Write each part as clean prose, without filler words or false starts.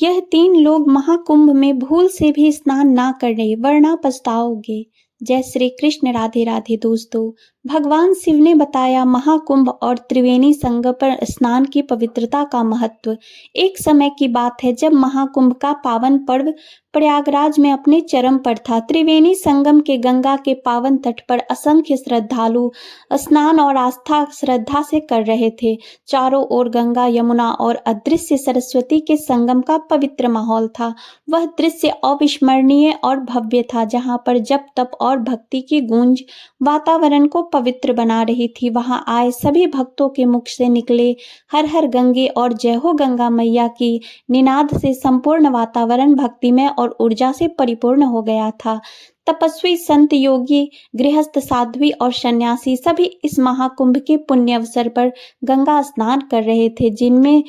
यह 3 लोग महाकुंभ में भूल से भी स्नान ना करें वरना पछताओगे। जय श्री कृष्ण। राधे राधे दोस्तों। भगवान शिव ने बताया महाकुंभ और त्रिवेणी संगम पर स्नान की पवित्रता का महत्व। एक समय की बात है जब महाकुंभ का पावन पर्व प्रयागराज में अपने चरम पर था। त्रिवेणी संगम के गंगा के पावन तट पर असंख्य श्रद्धालु स्नान और आस्था श्रद्धा से कर रहे थे। चारों ओर गंगा, यमुना और अदृश्य सरस्वती के संगम का पवित्र माहौल था। वह दृश्य अविस्मरणीय और भव्य था, जहाँ पर जप, तप और भक्ति की गूंज वातावरण को पवित्र बना रही थी। वहां आए सभी भक्तों के मुख से निकले हर हर गंगे और जय हो गंगा मैया की निनाद से संपूर्ण वातावरण भक्तिमय और ऊर्जा से परिपूर्ण हो गया था। तपस्वी, संत, योगी, गृहस्थ, साध्वी और सन्यासी सभी इस महाकुंभ के पुण्य अवसर पर गंगा स्नान कर रहे थे, जिनमें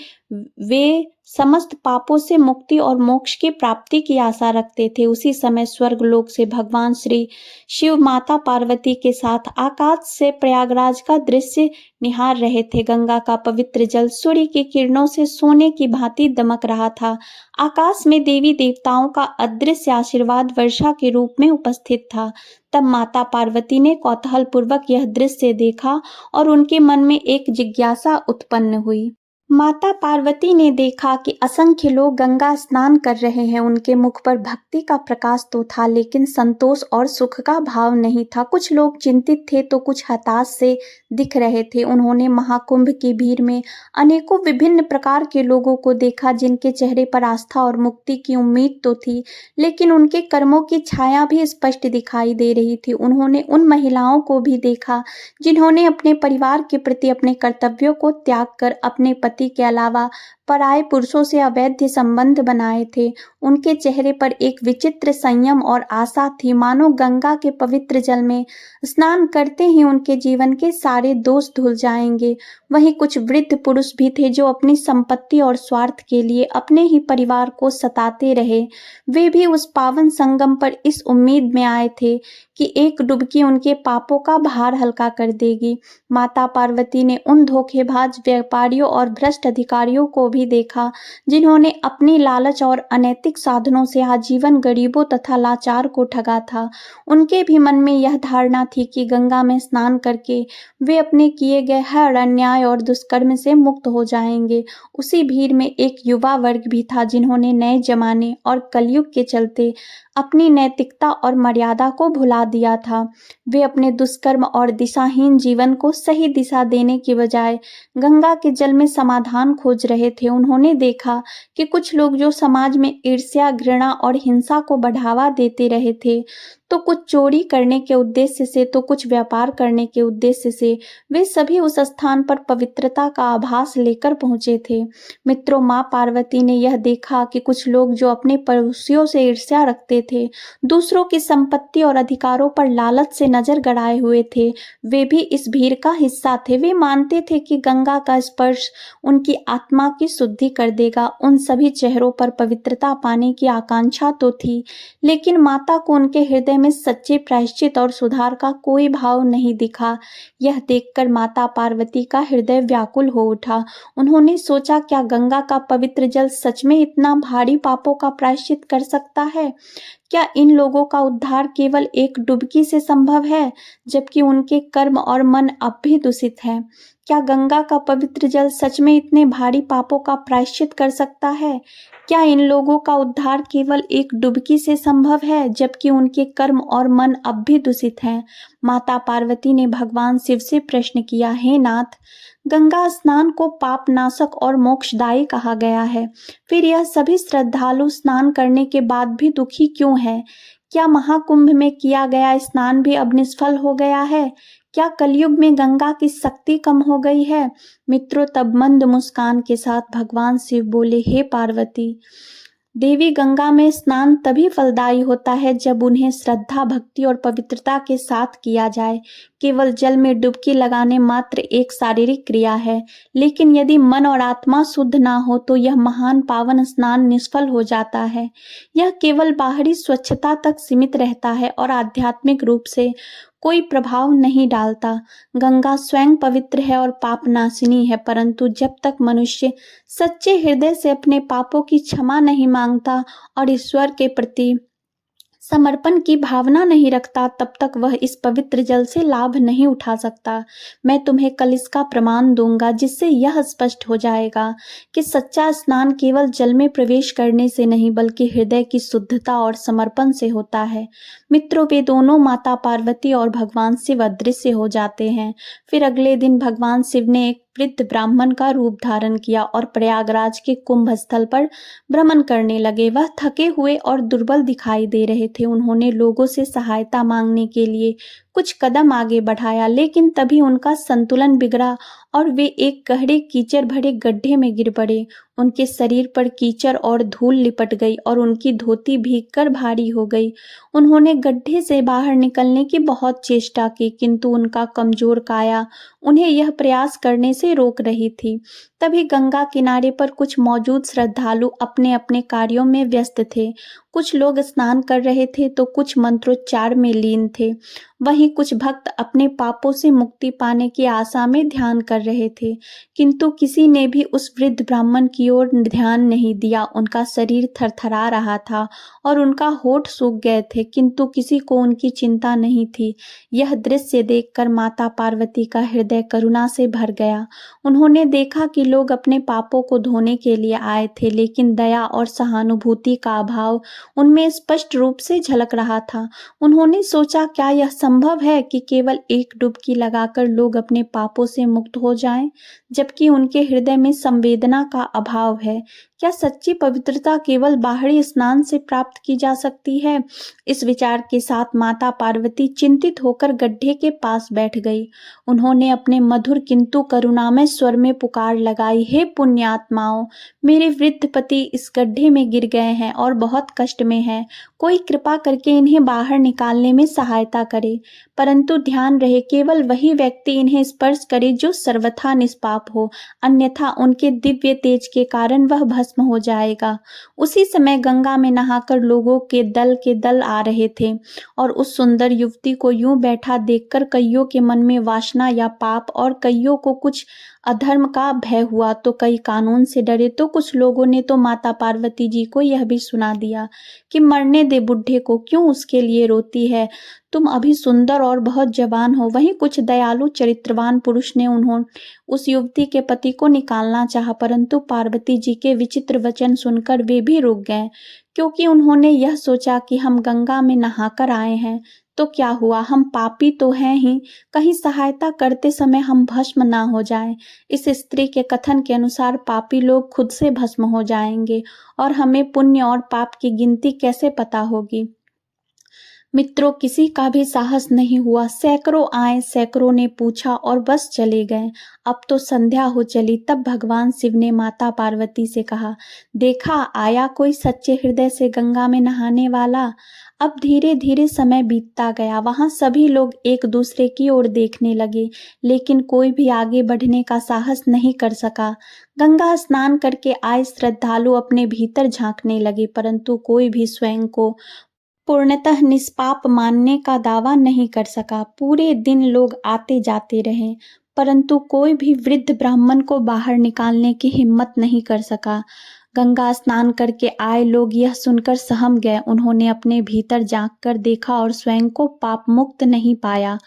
वे समस्त पापों से मुक्ति और मोक्ष की प्राप्ति की आशा रखते थे। उसी समय स्वर्ग लोक से भगवान श्री शिव माता पार्वती के साथ आकाश से प्रयागराज का दृश्य निहार रहे थे। गंगा का पवित्र जल सूर्य की किरणों से सोने की भांति दमक रहा था। आकाश में देवी देवताओं का अदृश्य आशीर्वाद वर्षा के रूप में उपस्थित था। तब माता पार्वती ने कौतूहल पूर्वक यह दृश्य देखा और उनके मन में एक जिज्ञासा उत्पन्न हुई। माता पार्वती ने देखा कि असंख्य लोग गंगा स्नान कर रहे हैं। उनके मुख पर भक्ति का प्रकाश तो था, लेकिन संतोष और सुख का भाव नहीं था। कुछ लोग चिंतित थे तो कुछ हताश से दिख रहे थे। उन्होंने महाकुंभ की भीड़ में अनेकों विभिन्न प्रकार के लोगों को देखा, जिनके चेहरे पर आस्था और मुक्ति की उम्मीद तो थी, लेकिन उनके कर्मों की छाया भी स्पष्ट दिखाई दे रही थी। उन्होंने उन महिलाओं को भी देखा जिन्होंने अपने परिवार के प्रति अपने कर्तव्यों को त्याग कर अपने पति के अलावा पराये पुरुषों से अवैध संबंध बनाए थे। उनके चेहरे पर एक विचित्र संयम और आशा थी, मानो गंगा के पवित्र जल में स्नान करते ही उनके जीवन के सारे दोष धुल जाएंगे। वहीं कुछ वृद्ध पुरुष भी थे जो अपनी संपत्ति और स्वार्थ के लिए अपने ही परिवार को सताते रहे। वे भी उस पावन संगम पर इस उम्मीद में आए थे कि एक डुबकी उनके पापों का भार हल्का कर देगी। माता पार्वती ने उन धोखेबाज व्यापारियों और भ्रष्ट अधिकारियों को भी देखा, जिन्होंने अपनी लालच और अनैतिक साधनों से आजीवन गरीबों तथा लाचार को ठगा था। उनके भी मन में यह धारणा थी कि गंगा में स्नान करके वे अपने किए गए हर अन्याय और दुष्कर्म से मुक्त हो जाएंगे। उसी भीड़ में एक युवा वर्ग भी था, जिन्होंने नए जमाने और कलयुग के चलते अपनी नैतिकता और मर्यादा को भुला दिया था। वे अपने दुष्कर्म और दिशाहीन जीवन को सही दिशा देने की बजाय गंगा के जल में समाधान खोज रहे थे। उन्होंने देखा कि कुछ लोग जो समाज में ईर्ष्या, घृणा और हिंसा को बढ़ावा देते रहे थे, तो कुछ चोरी करने के उद्देश्य से, तो कुछ व्यापार करने के उद्देश्य से, वे सभी उस स्थान पर पवित्रता का आभास लेकर पहुंचे थे। मित्रों, मां पार्वती ने यह देखा कि कुछ लोग जो अपने पड़ोसियों से ईर्ष्या रखते थे, दूसरों की संपत्ति और अधिकारों पर लालच से नजर गड़ाए हुए थे, वे भी इस भीड़ का हिस्सा थे। वे मानते थे कि गंगा का स्पर्श उनकी आत्मा की शुद्धि कर देगा। उन सभी चेहरों पर पवित्रता पाने की आकांक्षा तो थी, लेकिन माता को उनके हृदय में सच्चे प्रायश्चित और सुधार का कोई भाव नहीं दिखा। यह देखकर माता पार्वती का हृदय व्याकुल हो उठा। उन्होंने सोचा, क्या गंगा का पवित्र जल सच में इतना भारी पापों का प्रायश्चित कर सकता है? क्या इन लोगों का उद्धार केवल एक डुबकी से संभव है, जबकि उनके कर्म और मन अब भी दूषित हैं? क्या गंगा का पवित्र जल सच में इतने भारी पापों का प्रायश्चित कर सकता है? क्या इन लोगों का उद्धार केवल एक डुबकी से संभव है, जबकि उनके कर्म और मन अब भी दूषित हैं? माता पार्वती ने भगवान शिव से प्रश्न किया, हे नाथ, गंगा स्नान को पाप नाशक और मोक्षदायी कहा गया है, फिर यह सभी श्रद्धालु स्नान करने के बाद भी दुखी क्यों है? क्या महाकुंभ में किया गया स्नान भी अब निष्फल हो गया है? क्या कलयुग में गंगा की शक्ति कम हो गई है? मित्रों, तब मंद मुस्कान के साथ भगवान शिव बोले, हे पार्वती देवी, गंगा में स्नान तभी फलदायी होता है जब उन्हें श्रद्धा, भक्ति और पवित्रता के साथ किया जाए। केवल जल में डुबकी लगाने मात्र एक शारीरिक क्रिया है, लेकिन यदि मन और आत्मा शुद्ध ना हो तो यह महान पावन स्नान निष्फल हो जाता है। यह केवल बाहरी स्वच्छता तक सीमित रहता है और आध्यात्मिक रूप से कोई प्रभाव नहीं डालता। गंगा स्वयं पवित्र है और पापनाशिनी है, परंतु जब तक मनुष्य सच्चे हृदय से अपने पापों की क्षमा नहीं मांगता और ईश्वर के प्रति समर्पण की भावना नहीं रखता, तब तक वह इस पवित्र जल से लाभ नहीं उठा सकता। मैं तुम्हें कल इसका प्रमाण दूंगा, जिससे यह स्पष्ट हो जाएगा कि सच्चा स्नान केवल जल में प्रवेश करने से नहीं, बल्कि हृदय की शुद्धता और समर्पण से होता है। मित्रों, वे दोनों माता पार्वती और भगवान शिव अदृश्य हो जाते हैं। फिर अगले दिन भगवान शिव ने एक वृद्ध ब्राह्मण का रूप धारण किया और प्रयागराज के कुंभ स्थल पर भ्रमण करने लगे। वह थके हुए और दुर्बल दिखाई दे रहे थे। उन्होंने लोगों से सहायता मांगने के लिए कुछ कदम आगे बढ़ाया, लेकिन तभी उनका संतुलन बिगड़ा और वे एक गहरे कीचड़ भरे गड्ढे में गिर पड़े। उनके शरीर पर कीचड़ और धूल लिपट गई और उनकी धोती भीगकर भारी हो गई। उन्होंने गड्ढे से बाहर निकलने की बहुत चेष्टा की, किंतु उनका कमजोर काया उन्हें यह प्रयास करने से रोक रही थी। तभी गंगा किनारे पर कुछ मौजूद श्रद्धालु अपने अपने कार्यों में व्यस्त थे। कुछ लोग स्नान कर रहे थे तो कुछ मंत्रोच्चार में लीन थे। वहीं कुछ भक्त अपने पापों से मुक्ति पाने की आशा में ध्यान कर रहे थे, किंतु किसी ने भी उस वृद्ध ब्राह्मण की ओर ध्यान नहीं दिया। उनका शरीर थरथरा रहा था और उनका होठ सूख गए थे, किंतु किसी को उनकी चिंता नहीं थी। यह दृश्य देखकर माता पार्वती का हृदय करुणा से भर गया। उन्होंने देखा कि लोग अपने पापों को धोने के लिए आए थे, लेकिन दया और सहानुभूति का अभाव उनमें स्पष्ट रूप से झलक रहा था। उन्होंने सोचा, क्या यह संभव है कि केवल एक डुबकी लगाकर लोग अपने पापों से मुक्त हो जाएं, जबकि उनके हृदय में संवेदना का अभाव है? क्या सच्ची पवित्रता केवल बाहरी स्नान से प्राप्त की जा सकती है? इस विचार के साथ माता पार्वती चिंतित होकर गड्ढे के पास बैठ गई। उन्होंने अपने मधुर किंतु करुणामय स्वर में पुकार लगाई, हे पुण्यात्माओं, मेरे वृद्ध पति इस गड्ढे में गिर गए हैं और बहुत कष्ट में हैं। कोई कृपा करके इन्हें बाहर निकालने में सहायता करे। परंतु ध्यान रहे, केवल वही व्यक्ति इन्हें स्पर्श करे जो सर्वथा निष्पाप हो, अन्यथा उनके दिव्य तेज के कारण वह भस्म हो जाएगा। उसी समय गंगा में नहाकर लोगों के दल आ रहे थे और उस सुंदर युवती को यूं बैठा देखकर कईयों के मन में वासना या पाप और कईयों को कुछ अधर्म का भय हुआ, तो कई कानून से डरे, तो कुछ लोगों ने तो माता पार्वती जी को यह भी सुना दिया कि मरने दे बुढ़े को, क्यों उसके लिए रोती है, तुम अभी सुंदर और बहुत जवान हो। वहीं कुछ दयालु चरित्रवान पुरुष ने उस युवती के पति को निकालना चाहा, परंतु पार्वती जी के विचित्र वचन सुनकर वे भी रुक गए, क्योंकि उन्होंने यह सोचा कि हम गंगा में नहाकर आए हैं तो क्या हुआ, हम पापी तो हैं ही, कहीं सहायता करते समय हम भस्म ना हो जाएं। इस स्त्री के कथन के अनुसार पापी लोग खुद से भस्म हो जाएंगे और हमें पुण्य और पाप की गिनती कैसे पता होगी। मित्रों, किसी का भी साहस नहीं हुआ। सैकड़ों आए, सैकड़ों ने पूछा और बस चले गए। अब तो संध्या हो चली। तब भगवान शिव ने माता पार्वती से कहा, देखा, आया कोई सच्चे हृदय से गंगा में नहाने वाला। अब धीरे धीरे समय बीतता गया। वहां सभी लोग एक दूसरे की ओर देखने लगे, लेकिन कोई भी आगे बढ़ने का साहस नहीं कर सका। गंगा स्नान करके आए श्रद्धालु अपने भीतर झांकने लगे, परंतु कोई भी स्वयं को पूर्णतः निष्पाप मानने का दावा नहीं कर सका। पूरे दिन लोग आते जाते रहे, परंतु कोई भी वृद्ध ब्राह्मण को बाहर निकालने की हिम्मत नहीं कर सका। गंगा स्नान करके आए लोग यह सुनकर सहम गए। उन्होंने अपने भीतर झांक कर देखा और स्वयं को पाप मुक्त नहीं पाया।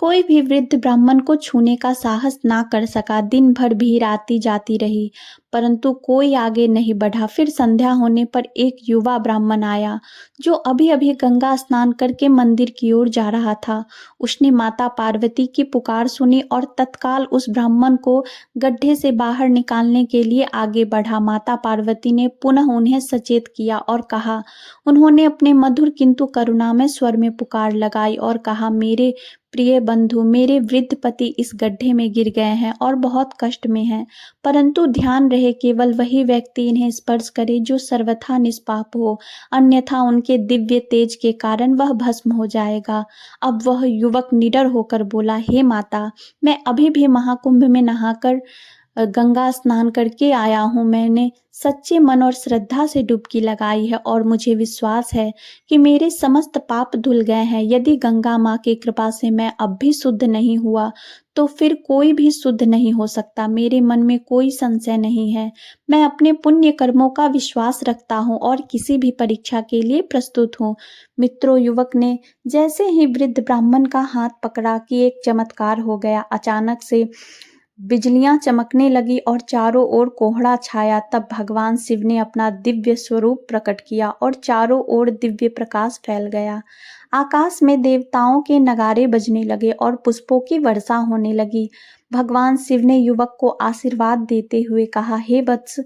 कोई भी वृद्ध ब्राह्मण को छूने का साहस ना कर सका। दिन भर भीड़ आती जाती रही, परंतु कोई आगे नहीं बढ़ा। फिर संध्या होने पर एक युवा ब्राह्मण आया, जो अभी अभी गंगा स्नान करके मंदिर की ओर जा रहा था। उसने माता पार्वती की पुकार सुनी और तत्काल उस ब्राह्मण को गड्ढे से बाहर निकालने के लिए आगे बढ़ा। माता पार्वती ने पुनः उन्हें सचेत किया और कहा, उन्होंने अपने मधुर किंतु करुणामय स्वर में पुकार लगाई और कहा, मेरे प्रिय बंधु, मेरे वृद्ध पति इस गड्ढे में गिर गए हैं और बहुत कष्ट में हैं, परंतु ध्यान रहे, केवल वही व्यक्ति इन्हें स्पर्श करे जो सर्वथा निष्पाप हो, अन्यथा उनके दिव्य तेज के कारण वह भस्म हो जाएगा। अब वह युवक निडर होकर बोला, हे माता, मैं अभी भी महाकुंभ में नहाकर गंगा स्नान करके आया हूँ। मैंने सच्चे मन और श्रद्धा से डुबकी लगाई है और मुझे विश्वास है कि मेरे समस्त पाप धुल गए हैं। यदि गंगा माँ की कृपा से मैं अब भी शुद्ध नहीं हुआ तो फिर कोई भी शुद्ध नहीं हो सकता। मेरे मन में कोई संशय नहीं है। मैं अपने पुण्य कर्मों का विश्वास रखता हूँ और किसी भी परीक्षा के लिए प्रस्तुत हूँ। मित्रों, युवक ने जैसे ही वृद्ध ब्राह्मण का हाथ पकड़ा कि एक चमत्कार हो गया। अचानक से बिजलियां चमकने लगी और चारों ओर कोहरा छाया। तब भगवान शिव ने अपना दिव्य स्वरूप प्रकट किया और चारों ओर दिव्य प्रकाश फैल गया। आकाश में देवताओं के नगारे बजने लगे और पुष्पों की वर्षा होने लगी। भगवान शिव ने युवक को आशीर्वाद देते हुए कहा, हे वत्स,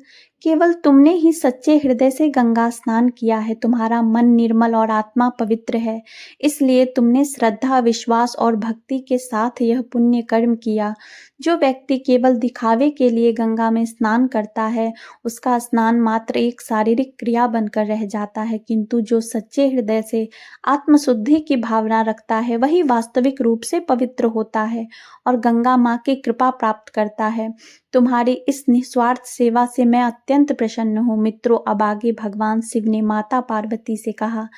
केवल तुमने ही सच्चे हृदय से गंगा स्नान किया है। तुम्हारा मन निर्मल और आत्मा पवित्र है, इसलिए तुमने श्रद्धा, विश्वास और भक्ति के साथ यह पुण्य कर्म किया। जो व्यक्ति केवल दिखावे के लिए गंगा में स्नान करता है, उसका स्नान मात्र एक शारीरिक क्रिया बनकर रह जाता है, किंतु जो सच्चे हृदय से आत्मशुद्धि की भावना रखता है, वही वास्तविक रूप से पवित्र होता है और गंगा माँ की कृपा प्राप्त करता है। तुम्हारी इस निस्वार्थ सेवा से मैं अत्यंत प्रसन्न हूँ। मित्रों, अब आगे भगवान शिव ने माता पार्वती से कहा,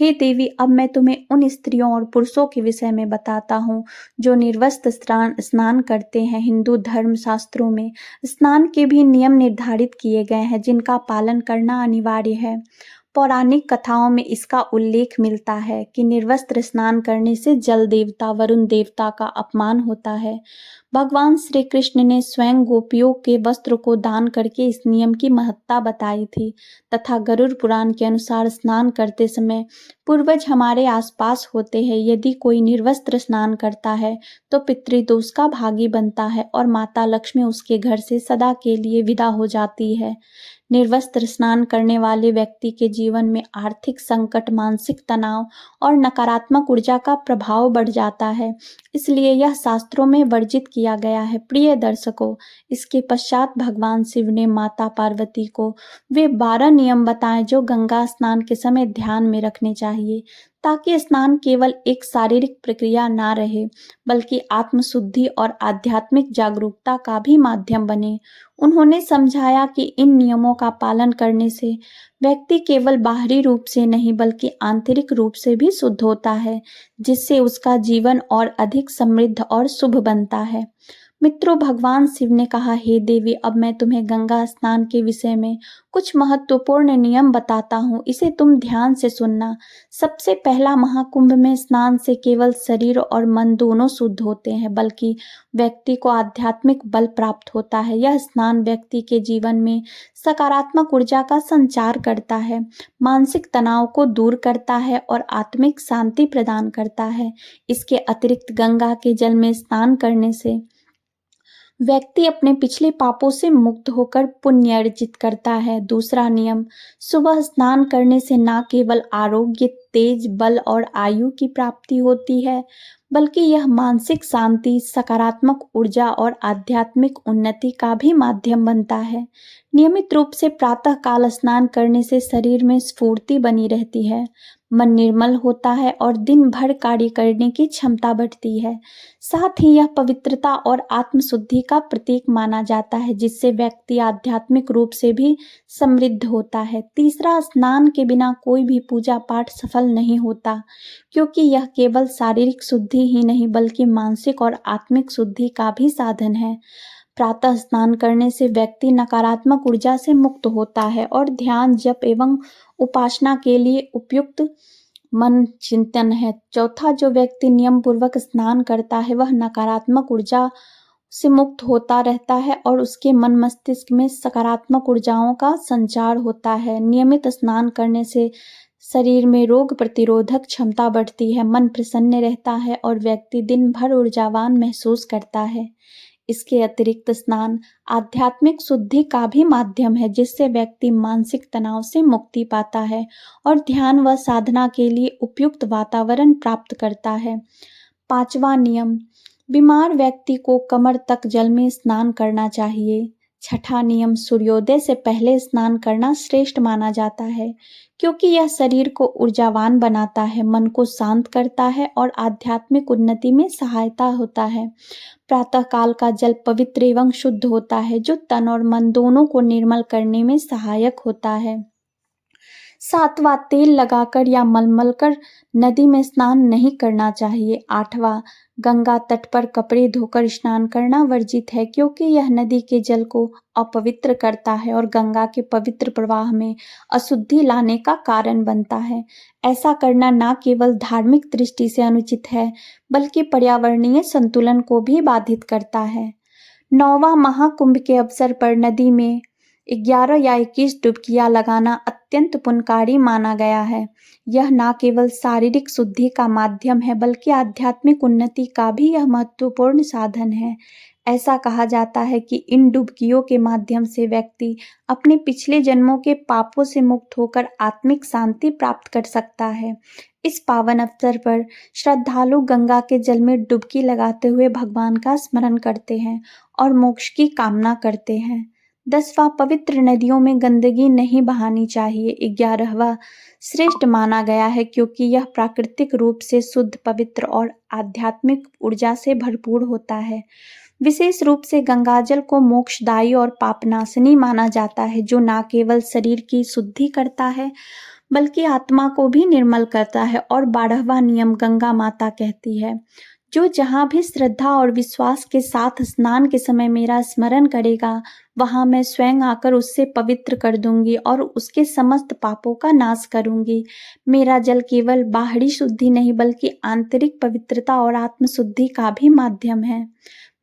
हे देवी, अब मैं तुम्हें उन स्त्रियों और पुरुषों के विषय में बताता हूँ जो निर्वस्त्र स्नान करते हैं। हिंदू धर्म शास्त्रों में स्नान के भी नियम निर्धारित किए गए हैं, जिनका पालन करना अनिवार्य है। पौराणिक कथाओं में इसका उल्लेख मिलता है कि निर्वस्त्र स्नान करने से जल देवता वरुण देवता का अपमान होता है। भगवान श्री कृष्ण ने स्वयं गोपियों के वस्त्र को दान करके इस नियम की महत्ता बताई थी तथा गरुड़ पुराण के अनुसार स्नान करते समय पूर्वज हमारे आसपास होते हैं। यदि कोई निर्वस्त्र स्नान करता है तो पितृदोष का भागी बनता है और माता लक्ष्मी उसके घर से सदा के लिए विदा हो जाती है। निर्वस्त्र स्नान करने वाले व्यक्ति के जीवन में आर्थिक संकट, मानसिक तनाव और नकारात्मक ऊर्जा का प्रभाव बढ़ जाता है, इसलिए यह शास्त्रों में वर्जित किया गया है। प्रिय दर्शकों, इसके पश्चात भगवान शिव ने माता पार्वती को वे 12 नियम बताए जो गंगा स्नान के समय ध्यान में रखने चाहिए, ताकि स्नान केवल एक शारीरिक प्रक्रिया ना रहे बल्कि आत्मशुद्धि और आध्यात्मिक जागरूकता का भी माध्यम बने। उन्होंने समझाया कि इन नियमों का पालन करने से व्यक्ति केवल बाहरी रूप से नहीं बल्कि आंतरिक रूप से भी शुद्ध होता है, जिससे उसका जीवन और अधिक समृद्ध और शुभ बनता है। मित्रों, भगवान शिव ने कहा, हे देवी, अब मैं तुम्हें गंगा स्नान के विषय में कुछ महत्वपूर्ण नियम बताता हूँ, इसे तुम ध्यान से सुनना। सबसे पहला, महाकुंभ में स्नान से केवल शरीर और मन दोनों शुद्ध होते हैं, बल्कि व्यक्ति को आध्यात्मिक बल प्राप्त होता है। यह स्नान व्यक्ति के जीवन में सकारात्मक ऊर्जा का संचार करता है, मानसिक तनाव को दूर करता है और आत्मिक शांति प्रदान करता है। इसके अतिरिक्त गंगा के जल में स्नान करने से व्यक्ति अपने पिछले पापों से मुक्त होकर पुण्य अर्जित करता है। दूसरा नियम, सुबह स्नान करने से न केवल आरोग्य, तेज, बल और आयु की प्राप्ति होती है, बल्कि यह मानसिक शांति, सकारात्मक ऊर्जा और आध्यात्मिक उन्नति का भी माध्यम बनता है। नियमित रूप से प्रातः काल स्नान करने से शरीर में स्फूर्ति बनी रहती है, मन निर्मल होता है और दिन भर कार्य करने की क्षमता बढ़ती है। साथ ही यह पवित्रता और आत्मशुद्धि का प्रतीक माना जाता है, जिससे व्यक्ति आध्यात्मिक रूप से भी समृद्ध होता है। तीसरा, स्नान के बिना कोई भी पूजा पाठ सफल नहीं होता, क्योंकि यह केवल शारीरिक शुद्धि ही नहीं बल्कि मानसिक और आत्मिक शुद्धि का भी साधन है। प्रातः स्नान करने से व्यक्ति नकारात्मक ऊर्जा से मुक्त होता है और ध्यान, जप एवं उपासना के लिए उपयुक्त मन चिंतन है। चौथा, जो व्यक्ति नियम पूर्वक स्नान करता है वह नकारात्मक ऊर्जा से मुक्त होता रहता है और उसके मन मस्तिष्क में सकारात्मक ऊर्जाओं का संचार होता है। नियमित स्नान करने से शरीर में रोग प्रतिरोधक क्षमता बढ़ती है, मन प्रसन्न रहता है और व्यक्ति दिन भर ऊर्जावान महसूस करता है। इसके अतिरिक्त स्नान आध्यात्मिक शुद्धि का भी माध्यम है, जिससे व्यक्ति मानसिक तनाव से मुक्ति पाता है और ध्यान व साधना के लिए उपयुक्त वातावरण प्राप्त करता है। पांचवा नियम, बीमार व्यक्ति को कमर तक जल में स्नान करना चाहिए। छठा नियम, सूर्योदय से पहले स्नान करना श्रेष्ठ माना जाता है, क्योंकि यह शरीर को ऊर्जावान बनाता है, मन को शांत करता है और आध्यात्मिक उन्नति में सहायता होता है। प्रातःकाल का जल पवित्र एवं शुद्ध होता है, जो तन और मन दोनों को निर्मल करने में सहायक होता है। सातवां, तेल लगाकर या मलमल कर नदी में स्नान नहीं करना चाहिए। आठवां, गंगा तट पर कपड़े धोकर स्नान करना वर्जित है, क्योंकि यह नदी के जल को अपवित्र करता है और गंगा के पवित्र प्रवाह में अशुद्धि लाने का कारण बनता है। ऐसा करना न केवल धार्मिक दृष्टि से अनुचित है, बल्कि पर्यावरणीय संतुलन को भी बाधित करता है। नौवां, महाकुंभ के अवसर पर नदी में 11 या 21 डुबकियां लगाना अत्यंत पुण्यकारी माना गया है। यह न केवल शारीरिक शुद्धि का माध्यम है, बल्कि आध्यात्मिक उन्नति का भी यह महत्वपूर्ण साधन है। ऐसा कहा जाता है कि इन डुबकियों के माध्यम से व्यक्ति अपने पिछले जन्मों के पापों से मुक्त होकर आत्मिक शांति प्राप्त कर सकता है। इस पावन अवसर पर श्रद्धालु गंगा के जल में डुबकी लगाते हुए भगवान का स्मरण करते हैं और मोक्ष की कामना करते हैं। 10वां, पवित्र नदियों में गंदगी नहीं बहानी चाहिए। 11वां, श्रेष्ठ माना गया है, क्योंकि यह प्राकृतिक रूप से शुद्ध, पवित्र और आध्यात्मिक ऊर्जा से भरपूर होता है। विशेष रूप से गंगाजल को मोक्षदायी और पापनाशनी माना जाता है, जो न केवल शरीर की शुद्धि करता है, बल्कि आत्मा को भी निर्मल करता है। और 12वां नियम, गंगा माता कहती है, जो जहाँ भी श्रद्धा और विश्वास के साथ स्नान के समय मेरा स्मरण करेगा, वहाँ मैं स्वयं आकर उससे पवित्र कर दूंगी और उसके समस्त पापों का नाश करूंगी। मेरा जल केवल बाहरी शुद्धि नहीं, बल्कि आंतरिक पवित्रता और आत्मशुद्धि का भी माध्यम है।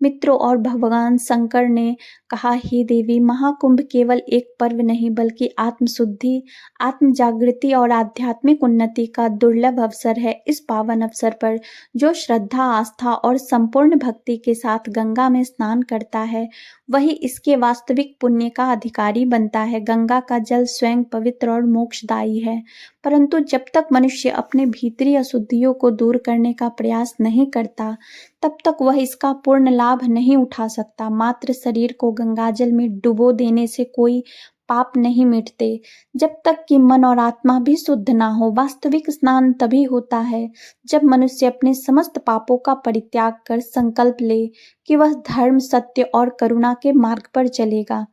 मित्रों, और भगवान शंकर ने कहा, हे देवी, महाकुंभ केवल एक पर्व नहीं, बल्कि आत्मशुद्धि, आत्म जागृति और आध्यात्मिक उन्नति का दुर्लभ अवसर है। इस पावन अवसर पर जो श्रद्धा, आस्था और संपूर्ण भक्ति के साथ गंगा में स्नान करता है, वही इसके वास्तविक पुण्य का अधिकारी बनता है। गंगा का जल स्वयं पवित्र और मोक्षदायी है, परंतु जब तक मनुष्य अपने भीतरी अशुद्धियों को दूर करने का प्रयास नहीं करता, तब तक वह इसका पूर्ण लाभ नहीं उठा सकता। मात्र शरीर को गंगाजल में डुबो देने से कोई पाप नहीं मिटते, जब तक कि मन और आत्मा भी शुद्ध ना हो। वास्तविक स्नान तभी होता है जब मनुष्य अपने समस्त पापों का परित्याग कर संकल्प ले कि वह धर्म, सत्य और करुणा के मार्ग पर चलेगा।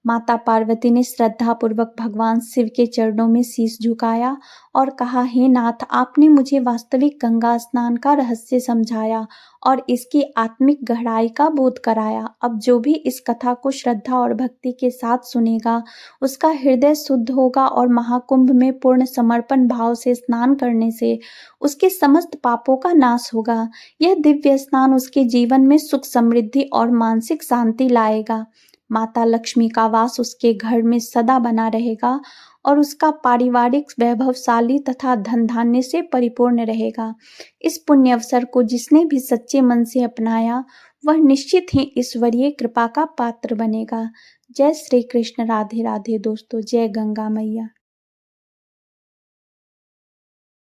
माता पार्वती ने श्रद्धापूर्वक भगवान शिव के चरणों में शीश झुकाया और कहा, हे नाथ, आपने मुझे वास्तविक गंगा स्नान का रहस्य समझाया और इसकी आत्मिक गहराई का बोध कराया। अब जो भी इस कथा को श्रद्धा और भक्ति के साथ सुनेगा, उसका हृदय शुद्ध होगा और महाकुंभ में पूर्ण समर्पण भाव से स्नान करने से उसके समस्त पापों का नाश होगा। यह दिव्य स्नान उसके जीवन में सुख, समृद्धि और मानसिक शांति लाएगा। माता लक्ष्मी का वास उसके घर में सदा बना रहेगा और उसका पारिवारिक वैभवशाली तथा धन धान्य से परिपूर्ण रहेगा। इस पुण्य अवसर को जिसने भी सच्चे मन से अपनाया, वह निश्चित ही ईश्वरीय कृपा का पात्र बनेगा। जय श्री कृष्ण। राधे राधे दोस्तों। जय गंगा मैया।